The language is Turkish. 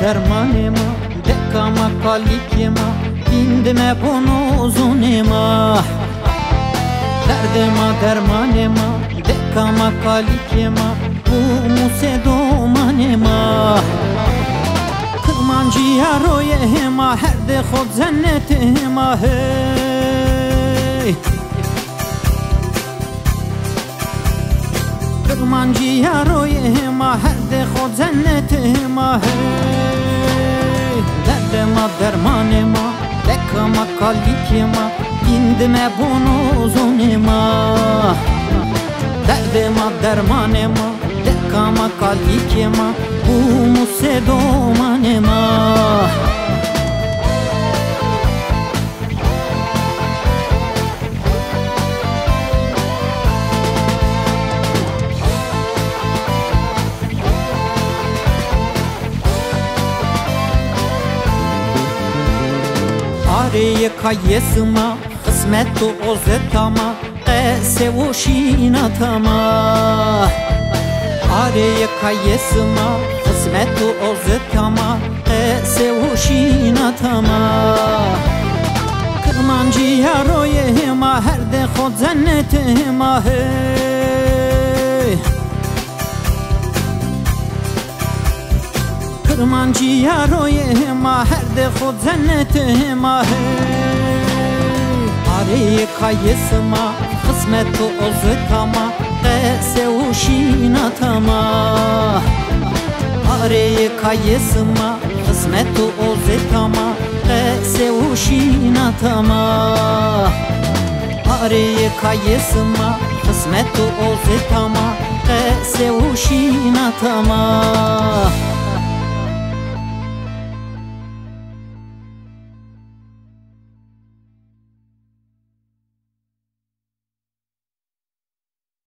Dermanema, dekama kalikema, indime bonozunema. Derdema dermanema, dekama kalikema, bu musedomanema. Kırmancıya royehema, her de khod zennetema hey. Kırmancıya royehema, her de khod zennetema hey. Derdema dermanema, dekama kalikema, indime bonozunema. Derdema dermanema, dekama kalikema, bu musedomanema. Areye kayesma, kısmetu ozetama, qese uşinatama. Areye kayesma, kısmetu ozetama, qese uşinatama. Kırmancıya royehema, her de khod zennetema hey. Kırmancıya royehema, her de khod zennetema hey. Areye kayesma, kısmetu ozetama, qese uşinatama. Areye kayesma, kısmetu ozetama, qese uşinatama. Areye kayesma, kısmetu ozetama, qese uşinatama.